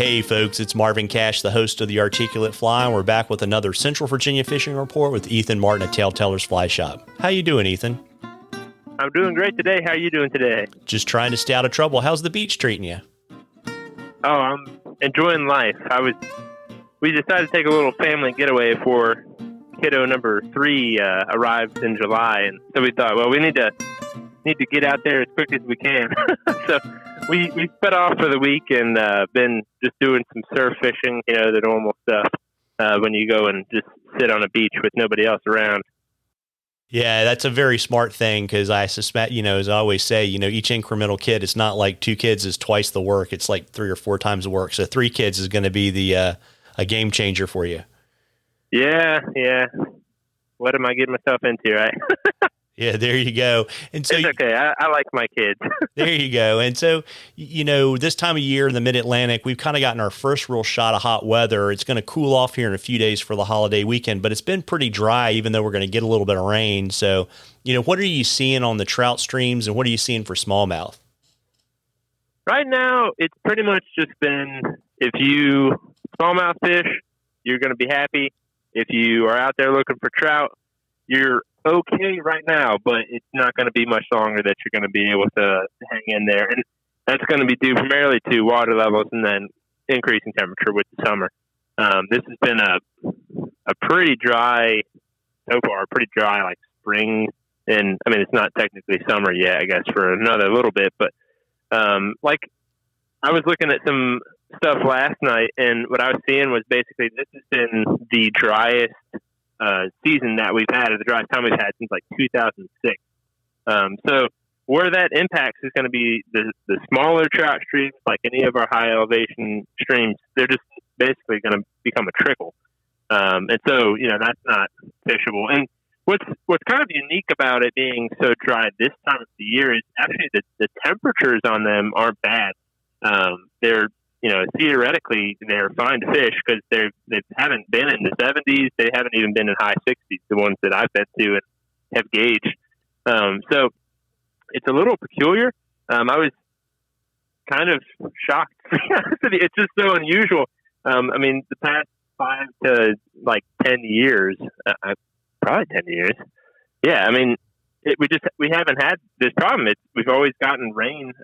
Hey folks, it's Marvin Cash, the host of The Articulate Fly, and we're back with another Central Virginia fishing report with Ethan Martin at TaleTellers Fly Shop. How you doing, Ethan? I'm doing great today. How are you doing today? Just trying to stay out of trouble. How's the beach treating you? Oh, I'm enjoying life. We decided to take a little family getaway for kiddo number 3 arrived in July, and so we thought, well, we need to get out there as quick as we can. So we sped off for the week and been just doing some surf fishing, the normal stuff when you go and just sit on a beach with nobody else around. Yeah, that's a very smart thing because I suspect, as I always say, each incremental kid, it's not like 2 kids is twice the work. It's like 3 or 4 times the work. So 3 kids is going to be a game changer for you. Yeah. What am I getting myself into, right? Yeah, there you go. And so it's okay. I like my kids. There you go. And so, this time of year in the Mid-Atlantic, we've kind of gotten our first real shot of hot weather. It's going to cool off here in a few days for the holiday weekend, but it's been pretty dry, even though we're going to get a little bit of rain. So, what are you seeing on the trout streams and what are you seeing for smallmouth? Right now, it's pretty much just been, if you smallmouth fish, you're going to be happy. If you are out there looking for trout, you're okay right now, but it's not going to be much longer that you're going to be able to hang in there. And that's going to be due primarily to water levels and then increasing temperature with the summer. This has been a pretty dry, so far, pretty dry like spring. And I mean, it's not technically summer yet, I guess, for another little bit. But like I was looking at some stuff last night, and what I was seeing was basically this has been the driest season that we've had, or the driest time we've had since like 2006. So where that impacts is going to be the smaller trout streams, like any of our high elevation streams. They're just basically going to become a trickle, and so that's not fishable. And what's kind of unique about it being so dry this time of the year is actually the temperatures on them aren't bad. They're theoretically they're fine to fish because they haven't been in the 70s. They haven't even been in high 60s, the ones that I've been to and have gauged. So it's a little peculiar. I was kind of shocked. It's just so unusual. I mean, the past 5 to 10 years, probably 10 years. Yeah, I mean, we haven't had this problem. We've always gotten rain.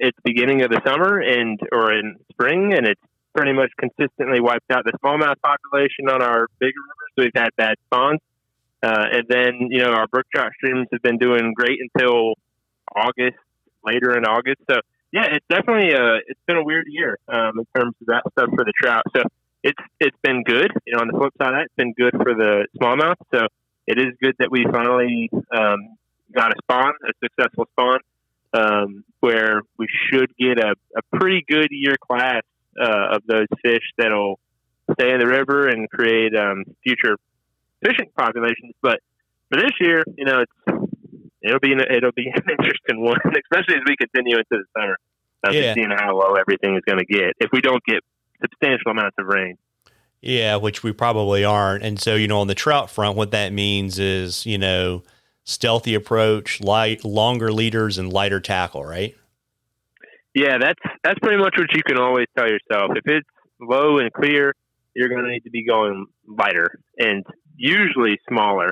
It's beginning of the summer or in spring, and it's pretty much consistently wiped out the smallmouth population on our bigger rivers. So we've had bad spawns. And then, our brook trout streams have been doing great until later in August. So yeah, it's definitely it's been a weird year, in terms of that stuff for the trout. So it's been good. On the flip side of that, it's been good for the smallmouth. So it is good that we finally, got a successful spawn. Where we should get a pretty good year class of those fish that'll stay in the river and create future fishing populations. But for this year, it'll be an interesting one, especially as we continue into the summer, seeing how low everything is going to get if we don't get substantial amounts of rain. Yeah, which we probably aren't. And so, on the trout front, what that means is, stealthy approach, longer leaders, and lighter tackle, right? Yeah, that's pretty much what you can always tell yourself. If it's low and clear, you're going to need to be going lighter and usually smaller.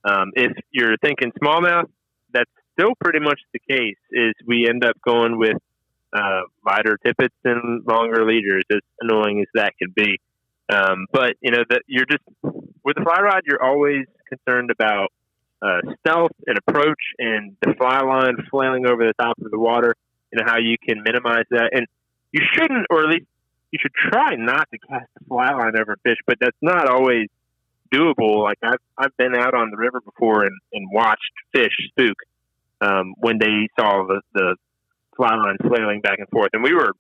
If you're thinking smallmouth, that's still pretty much the case. Is we end up going with lighter tippets and longer leaders, as annoying as that can be. But that you're just with the fly rod, you're always concerned about stealth and approach and the fly line flailing over the top of the water, how you can minimize that. And you shouldn't, or at least you should try not to cast the fly line over fish, but that's not always doable. Like I've been out on the river before and watched fish spook when they saw the fly line flailing back and forth. And we were,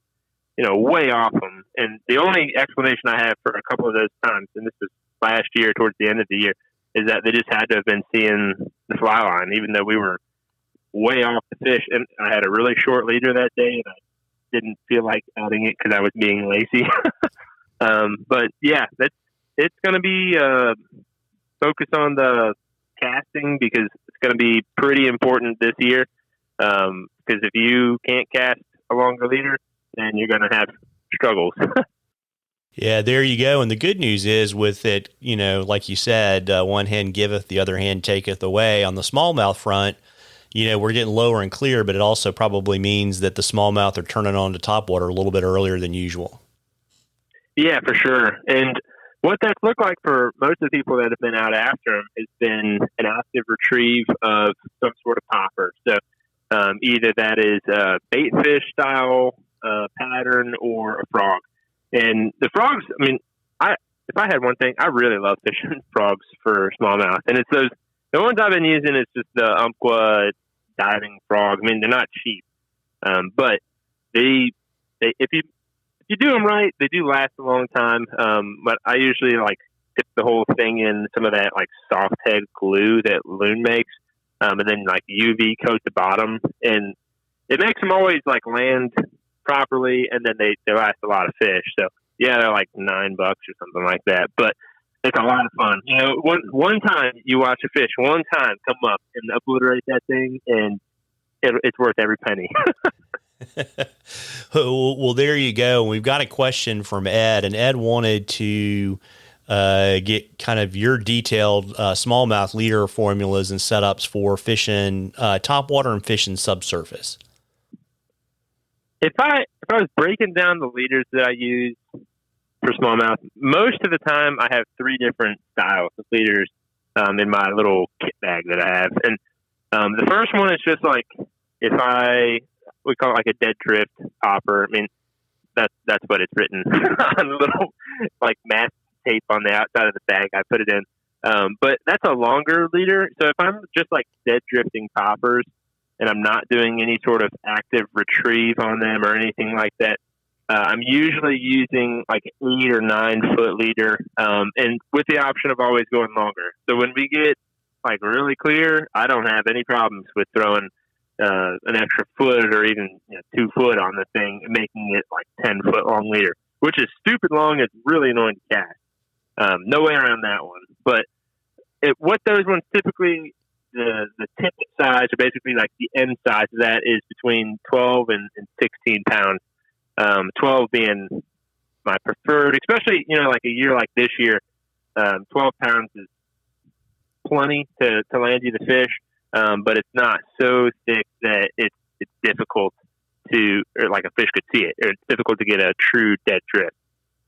way off them. And the only explanation I have for a couple of those times, and this was last year towards the end of the year, is that they just had to have been seeing the fly line, even though we were way off the fish. And I had a really short leader that day, and I didn't feel like outing it because I was being lazy. But yeah, it's going to be focus on the casting because it's going to be pretty important this year. Because if you can't cast a longer leader, then you're going to have struggles. Yeah, there you go. And the good news is with it, like you said, one hand giveth, the other hand taketh away. On the smallmouth front, we're getting lower and clear, but it also probably means that the smallmouth are turning on to topwater a little bit earlier than usual. Yeah, for sure. And what that's looked like for most of the people that have been out after them has been an active retrieve of some sort of popper. So either that is a bait fish style pattern or a frog. And the frogs, I mean, if I had one thing, I really love fishing frogs for smallmouth. And it's the ones I've been using is just the Umpqua diving frog. I mean, they're not cheap, but they if you do them right, they do last a long time. But I usually dip the whole thing in some of that soft head glue that Loon makes, and then UV coat the bottom, and it makes them always land properly, and then they last a lot of fish. So yeah, they're $9 or something like that, but it's a lot of fun. One time you watch a fish one time come up and obliterate that thing, and it's worth every penny. Well, there you go. We've got a question from Ed, and Ed wanted to get kind of your detailed smallmouth leader formulas and setups for fishing topwater and fishing subsurface. If I was breaking down the leaders that I use for smallmouth, most of the time I have 3 different styles of leaders in my little kit bag that I have. And the first one is just we call it a dead drift popper. I mean, that's what it's written on a little mask tape on the outside of the bag. I put it in. But that's a longer leader. So if I'm just dead drifting poppers, and I'm not doing any sort of active retrieve on them or anything like that, I'm usually using 8 or 9 foot leader, and with the option of always going longer. So when we get really clear, I don't have any problems with throwing an extra foot or even 2 foot on the thing and making it 10 foot long leader, which is stupid long. It's really annoying to cast. No way around that one. But what those ones typically, the tip size, or basically the end size of that, is between 12 and 16 pounds. 12 being my preferred, especially, a year like this year. 12 pounds is plenty to land you the fish, but it's not so thick that it's difficult to, or a fish could see it, or it's difficult to get a true dead drift.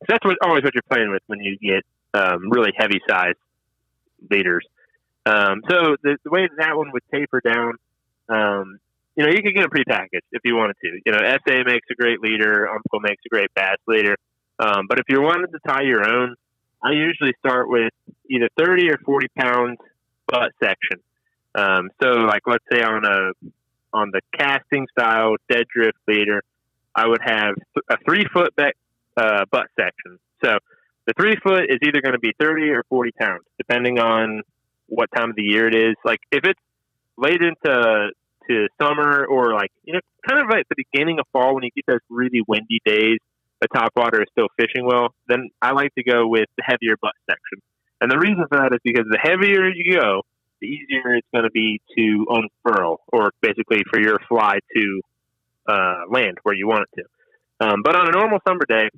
So that's always what you're playing with when you get really heavy size leaders. So the way that one would taper down, you could get them prepackaged if you wanted to. SA makes a great leader, Umpqua makes a great bass leader. But if you wanted to tie your own, I usually start with either 30 or 40 pounds butt section. So let's say on the casting style dead drift leader, I would have a 3 foot butt section. So the 3 foot is either going to be 30 or 40 pounds, depending on what time of the year it is. If it's late into summer, or kind of the beginning of fall when you get those really windy days, the topwater is still fishing well, then I like to go with the heavier butt section. And the reason for that is because the heavier you go, the easier it's going to be to unfurl, or basically for your fly to land where you want it to. But on a normal summer day,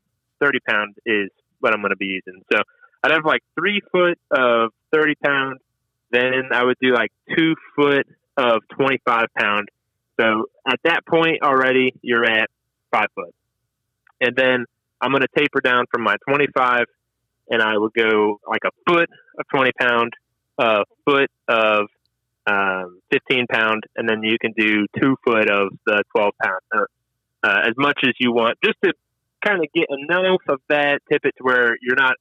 30 pounds is what I'm going to be using. So I'd have 3 foot of 30 pounds. Then I would do 2 foot of 25 pound. So at that point already, you're at 5 foot. And then I'm going to taper down from my 25, and I would go a foot of 20 pound, a foot of 15 pound, and then you can do 2 foot of the 12 pound, or as much as you want, just to kind of get enough of that tippet to where you're not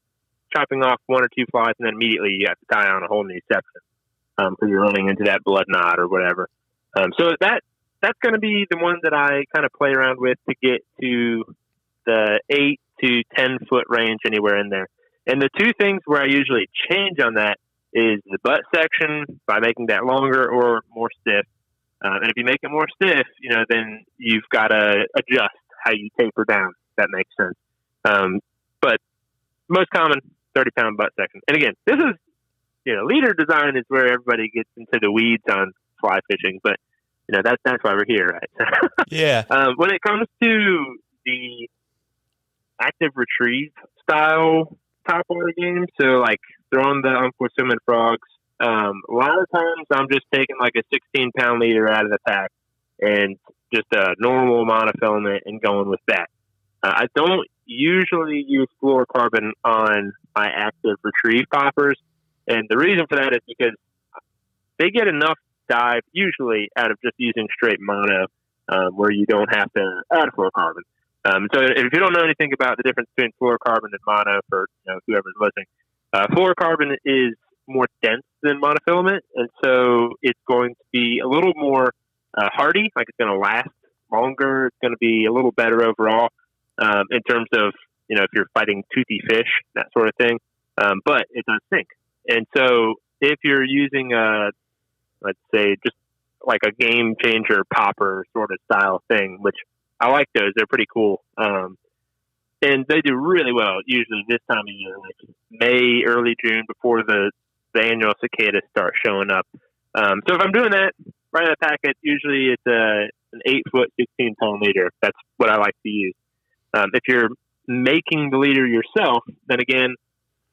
chopping off 1 or 2 flies and then immediately you have to tie on a whole new section because you're running into that blood knot or whatever. So that's going to be the one that I kind of play around with to get to the 8 to 10 foot range, anywhere in there. And the 2 things where I usually change on that is the butt section by making that longer or more stiff. And if you make it more stiff, then you've got to adjust how you taper down. If that makes sense. But most common 30 pound butt section. And again, this is, leader design is where everybody gets into the weeds on fly fishing, but that's why we're here, right? Yeah. When it comes to the active retrieve style topwater game. So like throwing the Uncle Swimming Frogs. A lot of times I'm just taking like a 16-pound leader out of the pack and just a normal monofilament and going with that. I don't usually use fluorocarbon on my active retrieve poppers, and the reason for that is because they get enough dive usually out of just using straight mono, where you don't have to add fluorocarbon. So if you don't know anything about the difference between fluorocarbon and mono, for whoever's listening, fluorocarbon is more dense than monofilament, and so it's going to be a little more hardy. Like it's going to last longer. It's going to be a little better overall in terms of if you're fighting toothy fish, that sort of thing. But it does sink, and so if you're using let's say just like a game changer popper sort of style thing, which I like those. They're pretty cool. And they do really well usually this time of year, like May, early June, before the annual cicadas start showing up. So if I'm doing that right in the packet, usually it's an 8-foot, 16-pound leader. That's what I like to use. If you're making the leader yourself, then again,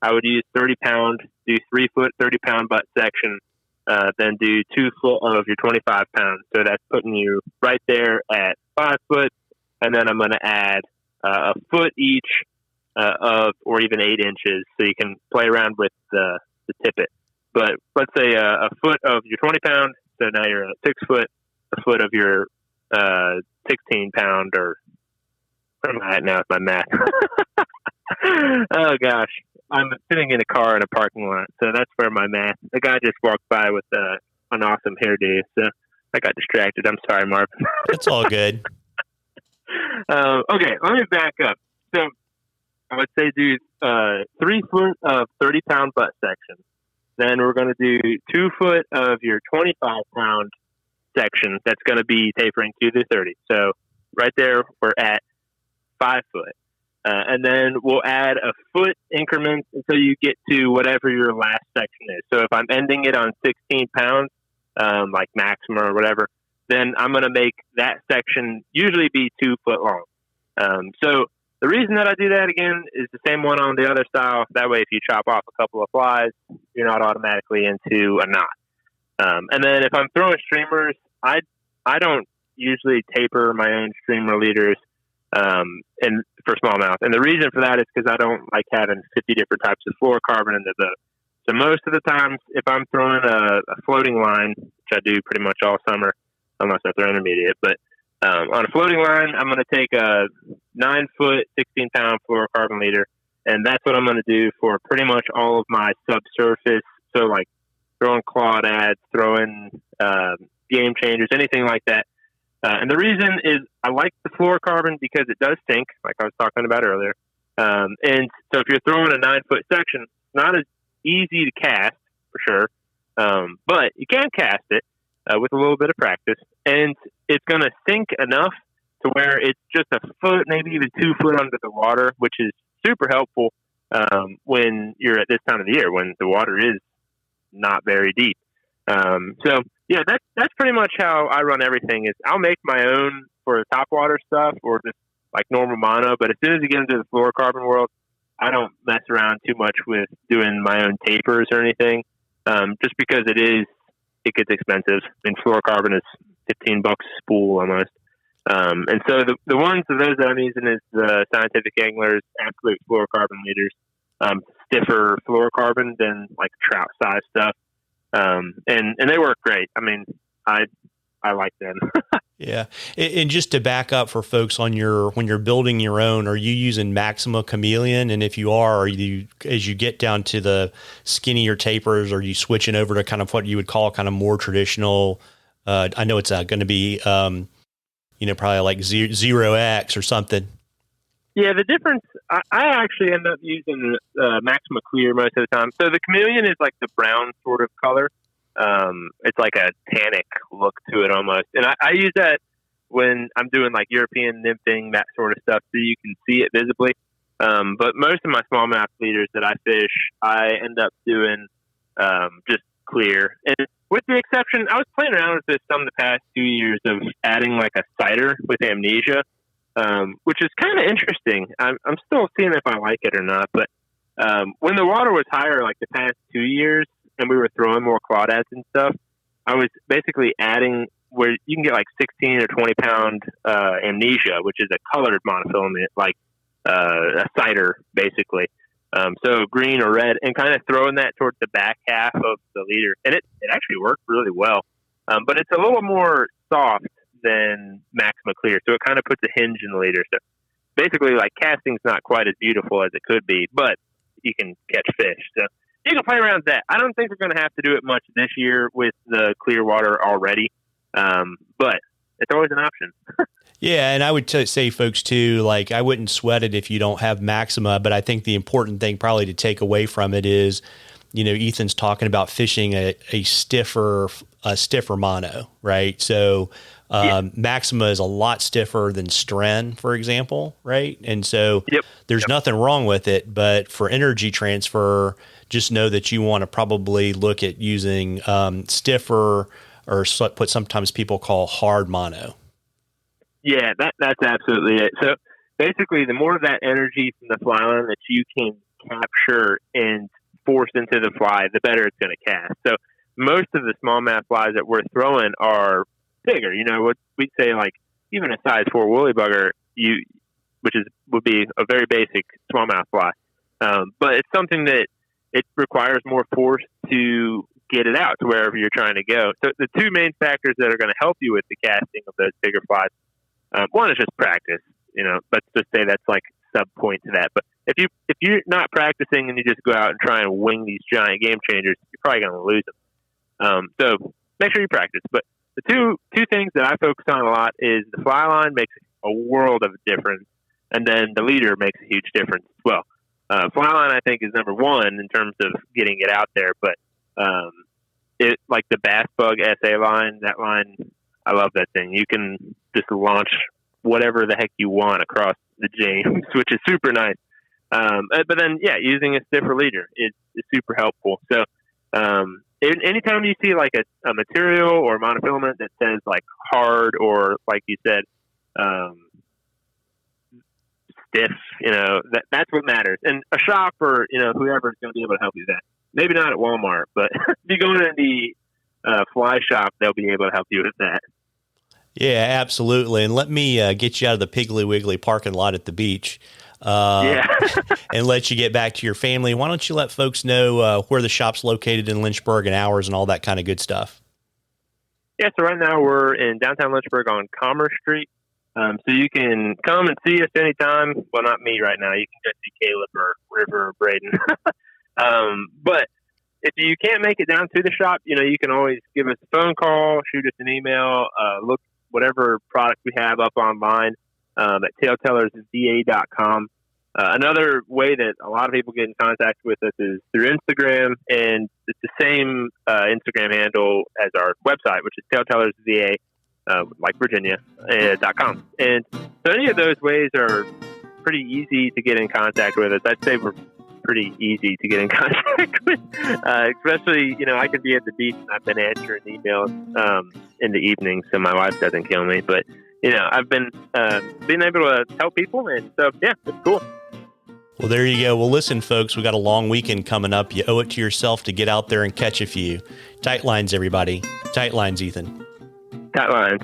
I would use 30-pound, do 3-foot, 30-pound butt section, then do 2 foot of your 25 pounds. So that's putting you right there at 5 foot. And then I'm going to add a foot each or even 8 inches, so you can play around with the tippet. But let's say a foot of your 20 pound. So now you're at 6 foot, a foot of your 16 pound, or where am I at now with my math? Oh gosh. I'm sitting in a car in a parking lot, so that's where my math. The guy just walked by with an awesome hairdo, so I got distracted. I'm sorry, Marvin. That's all good. Okay, let me back up. So I would say do 3 foot of 30-pound butt section. Then we're going to do 2 foot of your 25-pound section. That's going to be tapering to the 30. So right there, we're at 5 foot. And then we'll add a foot increment until you get to whatever your last section is. So if I'm ending it on 16 pounds, like maximum or whatever, then I'm going to make that section usually be 2 foot long. So the reason that I do that again is the same one on the other style. That way, if you chop off a couple of flies, you're not automatically into a knot. And then if I'm throwing streamers, I don't usually taper my own streamer leaders. And for smallmouth. And the reason for that is because I don't like having 50 different types of fluorocarbon in the boat. So most of the times, if I'm throwing a floating line, which I do pretty much all summer, unless I throw intermediate, but on a floating line, I'm going to take a 9 foot, 16-pound fluorocarbon leader, and that's what I'm going to do for pretty much all of my subsurface. So like throwing clawdads, throwing game changers, anything like that. And the reason is I like the fluorocarbon because it does sink, like I was talking about earlier. And so if you're throwing a 9 foot section, it's not as easy to cast for sure. But you can cast it with a little bit of practice, and it's going to sink enough to where it's just a foot, maybe even 2 foot under the water, which is super helpful when you're at this time of the year when the water is not very deep. So yeah, that's pretty much how I run everything. Is I'll make my own for the topwater stuff or just like normal mono, but as soon as you get into the fluorocarbon world, I don't mess around too much with doing my own tapers or anything, just because it gets expensive. I mean, fluorocarbon is $15 a spool almost. And so the ones of those that I'm using is the Scientific Anglers Absolute Fluorocarbon Leaders, stiffer fluorocarbon than like trout size stuff. And they work great. I mean, I like them. Yeah. And just to back up for folks when you're building your own, are you using Maxima Chameleon? And if you are you, as you get down to the skinnier tapers, are you switching over to kind of what you would call kind of more traditional? I know it's going to be, probably like 0X or something. Yeah, the difference, I actually end up using Maxima Clear most of the time. So the Chameleon is like the brown sort of color. It's like a tannic look to it almost. And I use that when I'm doing like European nymphing, that sort of stuff, so you can see it visibly. But most of my smallmouth leaders that I fish, I end up doing just clear. And with the exception, I was playing around with this some the past 2 years of adding like a cider with amnesia. which is kind of interesting. I'm still seeing if I like it or not. But when the water was higher, like the past 2 years, and we were throwing more crawdads and stuff, I was basically adding where you can get like 16 or 20 pound amnesia, which is a colored monofilament, like a cider, basically. So green or red, and kind of throwing that towards the back half of the leader. And it actually worked really well. But it's a little more soft than Maxima Clear, so it kind of puts a hinge in the leader. So basically, like, casting's not quite as beautiful as it could be, but you can catch fish. So you can play around with that. I don't think we're going to have to do it much this year with the clear water already, but it's always an option. Yeah, and I would say, folks, too, like, I wouldn't sweat it if you don't have Maxima, but I think the important thing probably to take away from it is, you know, Ethan's talking about fishing a stiffer mono, right? So Maxima is a lot stiffer than Stren, for example, right? And so there's nothing wrong with it, but for energy transfer, just know that you want to probably look at using stiffer, or what sometimes people call hard mono. Yeah, that's absolutely it. So basically, the more of that energy from the fly line that you can capture and force into the fly, the better it's going to cast. So most of the smallmouth flies that we're throwing are bigger. You know, what we'd say, like, even a size 4 woolly bugger, would be a very basic smallmouth fly. But it's something that it requires more force to get it out to wherever you're trying to go. So the two main factors that are going to help you with the casting of those bigger flies, one is just practice. You know, let's just say that's like sub point to that. But if you're not practicing and you just go out and try and wing these giant game changers, you're probably going to lose them. So make sure you practice. But the two things that I focus on a lot is the fly line makes a world of difference, and then the leader makes a huge difference as well. Fly line, I think, is number one in terms of getting it out there. But it, like the Bass Bug SA line, that line, I love that thing. You can just launch whatever the heck you want across the James, which is super nice. But then, using a stiffer leader is super helpful. So anytime you see like a material or monofilament that says like hard or, like you said, stiff, you know, that's what matters. And a shop or, you know, whoever is going to be able to help you with that. Maybe not at Walmart, but if you go into the fly shop, they'll be able to help you with that. Yeah, absolutely. And let me get you out of the Piggly Wiggly parking lot at the beach and let you get back to your family. Why don't you let folks know where the shop's located in Lynchburg and hours and all that kind of good stuff? Yeah, so right now we're in downtown Lynchburg on Commerce Street. So you can come and see us anytime. Well, not me right now. You can just see Caleb or River or Braden. But if you can't make it down to the shop, you know, you can always give us a phone call, shoot us an email, look whatever product we have up online at TaleTellersVA.com. Another way that a lot of people get in contact with us is through Instagram, and it's the same Instagram handle as our website, which is TaleTellersVA, like Virginia, .com. And so any of those ways are pretty easy to get in contact with us. I'd say we're pretty easy to get in contact with, especially, you know, I could be at the beach and I've been answering emails in the evening so my wife doesn't kill me. But, you know, I've been being able to help people, and so, yeah, it's cool. Well, there you go. Well, listen, folks, we got a long weekend coming up. You owe it to yourself to get out there and catch a few. Tight lines, everybody. Tight lines, Ethan. Tight lines.